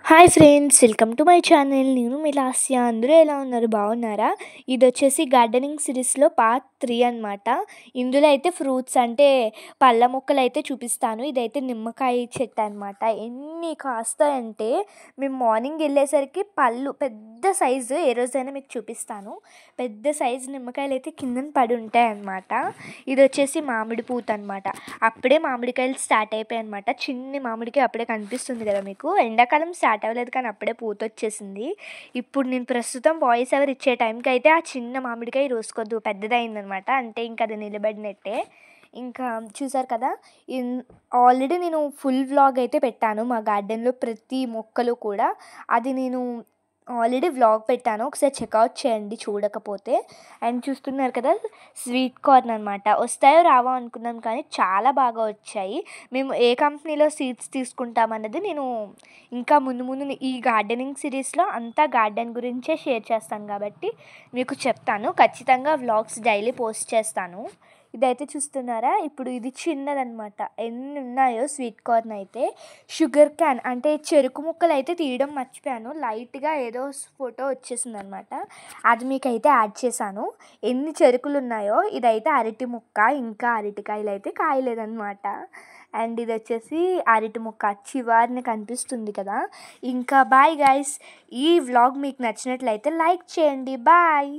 Hi friends, welcome to my channel. నేను మీ లాస్య. అందరూ ఎలా ఉన్నారు? బాగున్నారా? ఇది వచ్చేసి గార్డెనింగ్ సిరీస్లో పార్ట్ 3 అనమాట. ఇందులో అయితే ఫ్రూట్స్ అంటే పళ్ళ మొక్కలు అయితే చూపిస్తాను. ఇదైతే నిమ్మకాయ చెట్టు అనమాట. ఎన్ని కాస్తాయంటే మేము మార్నింగ్ వెళ్ళేసరికి పళ్ళు పెద్ద సైజు, ఏ రోజైనా మీకు చూపిస్తాను. పెద్ద సైజు నిమ్మకాయలు అయితే కిందన పడి ఉంటాయి అన్నమాట. ఇది వచ్చేసి మామిడి పూత అనమాట. అప్పుడే మామిడికాయలు స్టార్ట్ అయిపోయాయి అనమాట. చిన్ని మామిడికాయ అప్పుడే కనిపిస్తుంది కదా మీకు. ఎండాకాలం స్టార్ట్ అవ్వలేదు కానీ అప్పుడే పూత వచ్చేసింది. ఇప్పుడు నేను ప్రస్తుతం వాయిస్ ఓవర్ ఇచ్చే టైంకి అయితే ఆ చిన్న మామిడికాయ రోజుకొద్దు పెద్దదైందనమాట. అంటే ఇంకా అది నిలబడినట్టే. ఇంకా చూసారు కదా, ఆల్రెడీ నేను ఫుల్ వ్లాగ్ అయితే పెట్టాను మా గార్డెన్లో ప్రతి మొక్కలు కూడా. అది నేను ఆల్రెడీ వ్లాగ్ పెట్టాను, ఒకసారి చెక్అవుట్ చేయండి చూడకపోతే. అండ్ చూస్తున్నారు కదా, స్వీట్ కార్న్ అనమాట. వస్తాయో రావో అనుకున్నాం కానీ చాలా బాగా వచ్చాయి. మేము ఏ కంపెనీలో సీడ్స్ తీసుకుంటామన్నది నేను ఇంకా ముందు ముందు ఈ గార్డెనింగ్ సిరీస్లో అంతా గార్డెన్ గురించే షేర్ చేస్తాను కాబట్టి మీకు చెప్తాను. ఖచ్చితంగా వ్లాగ్స్ డైలీ పోస్ట్ చేస్తాను. ఇదైతే చూస్తున్నారా, ఇప్పుడు ఇది చిన్నదనమాట. ఎన్ని ఉన్నాయో స్వీట్ కార్న్ అయితే. షుగర్ క్యాన్ అంటే చెరుకు ముక్కలు అయితే తీయడం మర్చిపోయాను. లైట్గా ఏదో ఫోటో వచ్చేసింది అనమాట, అది మీకైతే యాడ్ చేశాను. ఎన్ని చెరుకులు ఉన్నాయో. ఇదైతే అరటి ముక్క, ఇంకా అరటికాయలు అయితే కాయలేదన్నమాట. అండ్ ఇది వచ్చేసి అరటి ముక్క చివారిని కనిపిస్తుంది కదా. ఇంకా బాయ్ గైస్. ఈ వ్లాగ్ మీకు నచ్చినట్లయితే లైక్ చేయండి. బాయ్.